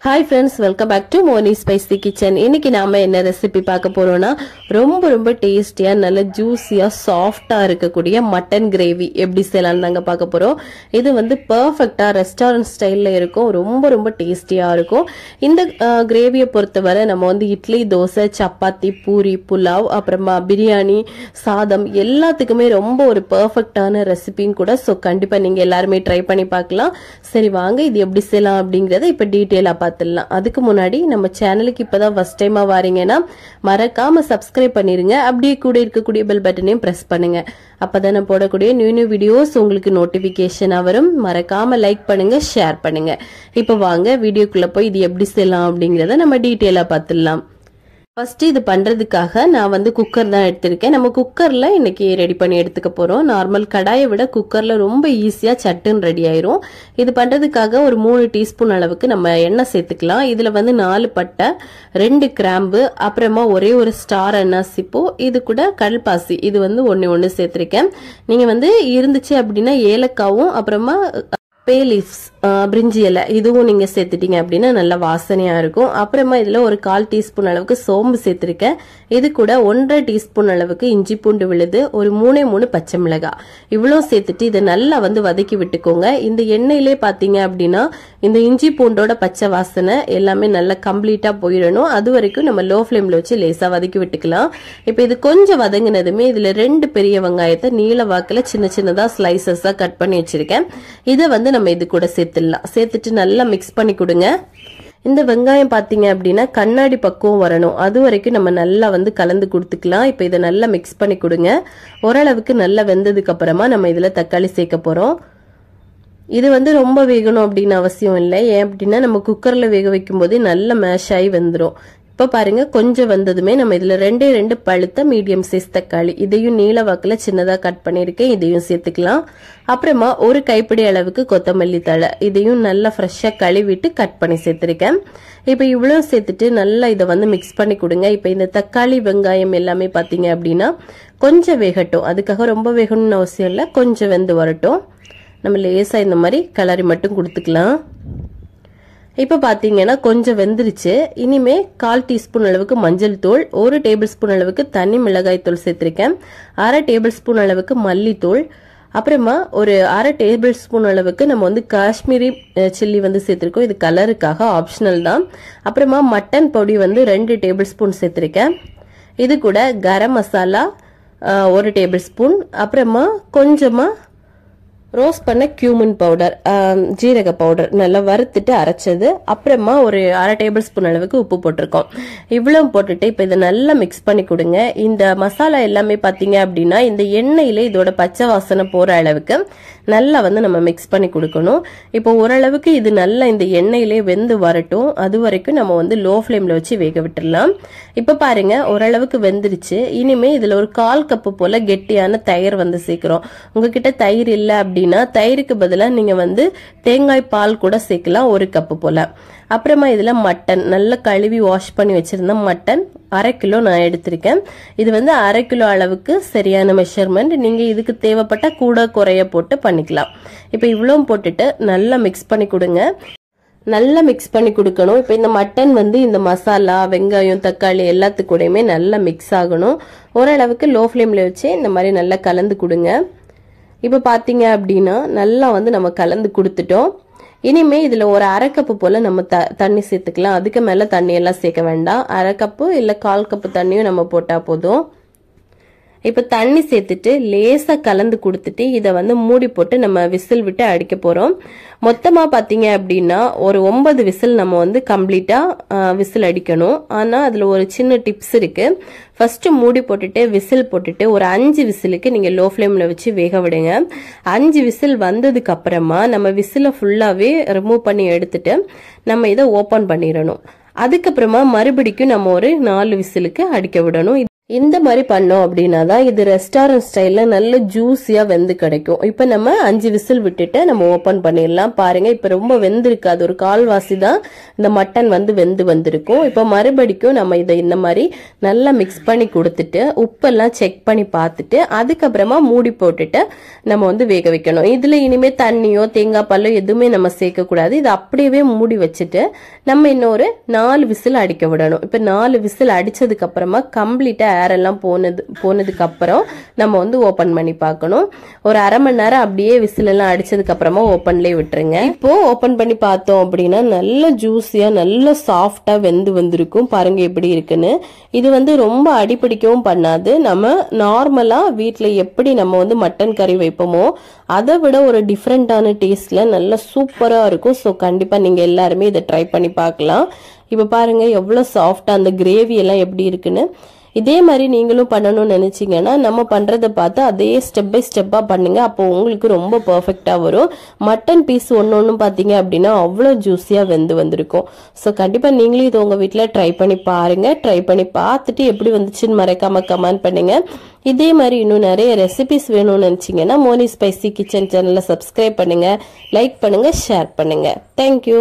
Hi friends, welcome back to Moni Spicy Kitchen. இன்னைக்கு நாம என்ன ரெசிபி பார்க்க போறோம்னா ரொம்ப டேஸ்டியா நல்ல ஜூசியா சாஃப்ட்டா இருக்கக்கூடிய மட்டன் கிரேவி எப்படி செய்யலாம்னு நாங்க பார்க்க போறோம். இது வந்து பெர்ஃபெக்ட்டா ரெஸ்டாரன்ட் ஸ்டைல்ல இருக்கும். ரொம்ப டேஸ்டியா இருக்கும். இந்த கிரேவியை பொறுத்தவரை நம்ம வந்து இட்லி, தோசை, சப்பாத்தி, பூரி, புலாவ், அப்புறமா பிரியாணி, சாதம் எல்லாத்துக்குமே ரொம்ப ஒரு பெர்ஃபெக்ட்டான ரெசிபியும் கூட. சோ கண்டிப்பா நீங்க எல்லாரும் ட்ரை பண்ணி பார்க்கலாம். சரி வாங்க இது எப்படி செய்யலாம் அப்படிங்கறதை இப்ப டீடைலா பார்த்துடலாம். அதுக்கு முன்னாடி நம்ம சேனலுக்கு இப்பதான் ஃபர்ஸ்ட் டைமா வாரீங்கன்னா மறக்காம சப்ஸ்கிரைப் பண்ணிருங்க. அப்படியே கூட இருக்கக்கூடிய பெல் பட்டனையும் பிரஸ் பண்ணுங்க. அப்பதான் நான் போடக்கூடிய நியூ வீடியோஸ் உங்களுக்கு நோட்டிபிகேஷனா வரும். மறக்காம லைக் பண்ணுங்க, ஷேர் பண்ணுங்க. இப்ப வாங்க வீடியோக்குள்ள போய் இது எப்படி செய்யலாம் அப்படிங்கறத நம்ம டீடைலா பார்த்துடலாம். ஃபர்ஸ்ட் இது பண்றதுக்காக நான் வந்து குக்கர் தான் எடுத்திருக்கேன். நம்ம குக்கர்ல இன்னைக்கு ரெடி பண்ணி எடுத்துக்க போறோம். நார்மல் கடாயை விட குக்கர்ல ரொம்ப ஈஸியா சட்டுன்னு ரெடி ஆயிரும். இது பண்றதுக்காக ஒரு 3 டீஸ்பூன் அளவுக்கு நம்ம எண்ணெய் சேர்த்துக்கலாம். இதுல வந்து 4 பட்டை, 2 கிராம்பு, அப்புறமா ஒரே ஒரு ஸ்டார் அன்னாசிப்பூ, இது கூட கல்பாசி, இது வந்து ஒன்னு சேர்த்திருக்கேன். நீங்க வந்து இருந்துச்சு அப்படின்னா ஏலக்காவும் அப்புறமா பே லீவ்ஸ், பிரிஞ்சி இலை, இதுவும் நீங்க சேர்த்துட்டீங்க அப்படின்னா நல்ல வாசனையா இருக்கும். அப்புறமா இதுல ஒரு 1/4 டீஸ்பூன் அளவுக்கு சோம்பு சேர்த்திருக்கேன். இது கூட 1.5 டீஸ்பூன் அளவுக்கு இஞ்சி பூண்டு விழுது, ஒரு 3 பச்சை மிளகாய், இவ்வளவு சேர்த்துட்டு இதை நல்லா வந்து வதக்கி விட்டுக்கோங்க. இந்த எண்ணெயிலே பாத்தீங்க அப்படின்னா இந்த இஞ்சி பூண்டோட பச்சை வாசனை எல்லாமே நல்லா கம்ப்ளீட்டா போயிடணும். அது வரைக்கும் நம்ம லோ ஃபிளேம்ல வச்சு லேசா வதக்கி விட்டுக்கலாம். இப்ப இது கொஞ்சம் வதங்கினதுமே இதுல 2 பெரிய வெங்காயத்தை நீல வாக்குல சின்னதா ஸ்லைசஸா கட் பண்ணி வச்சிருக்கேன். இதை வந்து நம்ம இது கூட சேர்த்துட்டு நல்லா மிக்ஸ் பண்ணி கொடுங்க. இந்த வெங்காயம் பாத்தீங்க அப்படின்னா கண்ணாடி பக்குவம் வரணும். அது வரைக்கும் நம்ம நல்லா வந்து கலந்து கொடுத்துக்கலாம். இப்ப இதை நல்லா மிக்ஸ் பண்ணி கொடுங்க. ஓரளவுக்கு நல்லா வெந்ததுக்கு அப்புறமா நம்ம இதுல தக்காளி சேர்க்க போறோம். இது வந்து ரொம்ப வேகணும் அப்படின்னு அவசியம் இல்லை. ஏன் அப்படின்னா நம்ம குக்கர்ல வேக வைக்கும் போது நல்லா மேஷ் ஆகி வெந்துடும். இப்ப பாருங்க கொஞ்சம் வந்ததுமே நம்ம இதுல 2 பழுத்த மீடியம் சைஸ் தக்காளி, இதையும் நீல வாக்குல சின்னதா கட் பண்ணிருக்கேன், இதையும் சேர்த்துக்கலாம். அப்புறமா ஒரு கைப்பிடி அளவுக்கு கொத்தமல்லி தழை, இதையும் நல்லா ஃப்ரெஷ்ஷா கழுவிட்டு கட் பண்ணி சேர்த்திருக்கேன். இப்ப இவ்வளவு சேர்த்துட்டு நல்லா இதை வந்து மிக்ஸ் பண்ணி கொடுங்க. இப்ப இந்த தக்காளி வெங்காயம் எல்லாமே பாத்தீங்க அப்படின்னா கொஞ்சம் வேகட்டும். அதுக்காக ரொம்ப வேகணும்னு அவசியம் இல்லை, கொஞ்சம் வெந்து வரட்டும். நம்ம லேசா இந்த மாதிரி கிளறி மட்டும் கொடுத்துக்கலாம். இப்ப பாத்தீங்கன்னா கொஞ்சம் வெந்துருச்சு. இனிமே 1/4 டீஸ்பூன் அளவுக்கு மஞ்சள் தூள், 1 டேபிள் ஸ்பூன் அளவுக்கு தனி மிளகாய் தூள் சேர்த்திருக்கேன், 1/2 டேபிள் ஸ்பூன் அளவுக்கு மல்லித்தூள், அப்புறமா ஒரு 1/2 டேபிள் ஸ்பூன் அளவுக்கு நம்ம வந்து காஷ்மீரி சில்லி வந்து சேர்த்திருக்கோம். இது கலருக்காக ஆப்ஷனல் தான். அப்புறமா மட்டன் பொடி வந்து 2 டேபிள் ஸ்பூன் சேர்த்திருக்கேன். இது கூட கரம் மசாலா 1 டேபிள் ஸ்பூன், அப்புறமா கொஞ்சமா ரோஸ்ட் பண்ண கியூமின் பவுடர், ஜீரக பவுடர் நல்லா வறுத்துட்டு அரைச்சது, அப்புறமா ஒரு 1/2 டேபிள் ஸ்பூன் அளவுக்கு உப்பு போட்டிருக்கோம். இவ்வளவு போட்டுட்டு இப்ப இதை நல்லா மிக்ஸ் பண்ணி கொடுங்க. இந்த மசாலா எல்லாமே பாத்தீங்க அப்படின்னா இந்த எண்ணெயில இதோட பச்சை வாசனை போற அளவுக்கு நல்லா வந்து நம்ம மிக்ஸ் பண்ணி கொடுக்கணும். இப்போ ஓரளவுக்கு இது நல்லா இந்த எண்ணெயிலே வெந்து வரட்டும். அது வரைக்கும் நம்ம வந்து லோ ஃபிளேம்ல வச்சு வேக விட்டுடலாம். இப்ப பாருங்க ஓரளவுக்கு வெந்துருச்சு. இனிமே இதுல ஒரு 1/4 கப்பு போல கெட்டியான தயிர் வந்து சேர்க்கிறோம். உங்ககிட்ட தயிர் இல்ல அப்படின்னா தயிருக்கு பதிலா நீங்க வந்து தேங்காய் பால் கூட சேர்க்கலாம், 1 கப்பு போல. அப்புறமா இதுல மட்டன் நல்லா கழுவி வாஷ் பண்ணி வச்சிருந்த மட்டன் 1/2 கிலோ நான் எடுத்திருக்கேன். இது வந்து 1/2 கிலோ அளவுக்கு சரியான மெஷர்மெண்ட். நீங்க இதுக்கு தேவைப்பட்ட கூட குறைய போட்டு பண்ணிக்கலாம். இப்ப இவ்வளவு போட்டுட்டு நல்லா மிக்ஸ் பண்ணி கொடுங்க. நல்லா மிக்ஸ் பண்ணி கொடுக்கணும். இப்ப இந்த மட்டன் வந்து இந்த மசாலா, வெங்காயம், தக்காளி எல்லாத்துக்கூடயுமே நல்லா மிக்ஸ் ஆகணும். ஓரளவுக்கு லோ ஃபிளேம்ல வச்சு இந்த மாதிரி நல்லா கலந்து கொடுங்க. இப்ப பாத்தீங்க அப்படின்னா நல்லா வந்து நம்ம கலந்து கொடுத்துட்டோம். இனிமே இதுல ஒரு 1/2 கப்பு போல நம்ம தண்ணி சேர்த்துக்கலாம். அதுக்கு மேல தண்ணி எல்லாம் சேர்க்க வேண்டாம். 1/2 கப்பு இல்ல 1/4 கப்பு தண்ணியும் நம்ம போட்டா போதும். இப்ப தண்ணி சேர்த்துட்டு லேசா கலந்து கொடுத்துட்டு இதை வந்து மூடி போட்டு நம்ம விசில் விட்டு அடிக்க போறோம். மொத்தமா பாத்தீங்க அப்படின்னா ஒரு 9 விசில் நம்ம வந்து கம்ப்ளீட்டா விசில் அடிக்கணும். ஆனா அதுல ஒரு சின்ன டிப்ஸ் இருக்கு. ஃபர்ஸ்ட் மூடி போட்டுட்டு விசில் போட்டுட்டு ஒரு 5 விசிலுக்கு நீங்க லோ ஃபிளேம்ல வச்சு வேக விடுங்க. 5 விசில் வந்ததுக்கு அப்புறமா நம்ம விசில ஃபுல்லாவே ரிமூவ் பண்ணி எடுத்துட்டு நம்ம இதை ஓபன் பண்ணிடணும். அதுக்கப்புறமா மறுபடிக்கும் நம்ம ஒரு 4 விசிலுக்கு அடிக்க விடணும். இந்த மாதிரி பண்ணோம் அப்படின்னா தான் இது ரெஸ்டாரண்ட் ஸ்டைல்ல நல்ல ஜூஸியா வெந்து கிடைக்கும். இப்ப நம்ம 5 விசில் விட்டுட்டு நம்ம ஓபன் பண்ணிடலாம். பாருங்க இப்ப ரொம்ப வெந்திருக்காது, ஒரு கால்வாசி தான் இந்த மட்டன் வெந்து வந்திருக்கும். இப்ப மறுபடிக்கும் நம்ம இதை இந்த மாதிரி நல்லா மிக்ஸ் பண்ணி கொடுத்துட்டு உப்பெல்லாம் செக் பண்ணி பார்த்துட்டு அதுக்கப்புறமா மூடி போட்டுட்டு நம்ம வேக வைக்கணும். இதுல இனிமே தண்ணியோ தேங்காய் பாலோ எதுவுமே நம்ம சேர்க்க கூடாது. இது அப்படியே மூடி வச்சுட்டு நம்ம இன்னொரு 4 விசில் அடிக்க விடணும். இப்ப 4 விசில் அடிச்சதுக்கு அப்புறமா கம்ப்ளீட்டா ஏர் எல்லாம் போனதுக்கு அப்புறம் நம்ம ஓபன் பண்ணி பார்க்கணும். ஒரு அரை மணி நேரம் அப்படியே விசில் எல்லாம் அடிச்சதுக்கு அப்புறமா ஓபன்லயே விட்டுருங்க. இப்போ ஓபன் பண்ணி பார்த்தோம் அப்படின்னா நல்ல ஜூஸியா நல்ல சாஃப்டா வெந்து வந்திருக்கும். பாருங்க எப்படி இருக்குன்னு. இது ரொம்ப அடிப்பிடிக்கவும் பண்ணாது. நம்ம நார்மலா வீட்டுல எப்படி நம்ம மட்டன் கறி வைப்போமோ அதை விட ஒரு டிஃப்ரெண்டான டேஸ்ட்ல நல்ல சூப்பரா இருக்கும். ஸோ கண்டிப்பா நீங்க எல்லாருமே இதை ட்ரை பண்ணி பார்க்கலாம். இப்ப பாருங்க எவ்வளவு சாஃப்டா அந்த கிரேவி எல்லாம் எப்படி இருக்குன்னு. இதே மாதிரி நீங்களும் பண்ணணும்னு நினைச்சீங்கன்னா நம்ம பண்றதை பார்த்து அதே ஸ்டெப் பை ஸ்டெப்பா பண்ணுங்க. அப்போ உங்களுக்கு ரொம்ப பெர்ஃபெக்டா வரும். மட்டன் பீஸ் ஒன்னு பாத்தீங்க அப்படின்னா அவ்வளவு ஜூஸியா வெந்து வந்திருக்கும். ஸோ கண்டிப்பா நீங்களும் இது உங்க வீட்டுல ட்ரை பண்ணி பாருங்க. ட்ரை பண்ணி பார்த்துட்டு எப்படி வந்துச்சுன்னு மறக்காம கமெண்ட் பண்ணுங்க. இதே மாதிரி இன்னும் நிறைய ரெசிபிஸ் வேணும்னு நினைச்சீங்கன்னா மோனி ஸ்பைசி கிச்சன் சேனலை சப்ஸ்கிரைப் பண்ணுங்க, லைக் பண்ணுங்க, ஷேர் பண்ணுங்க. தேங்க்யூ.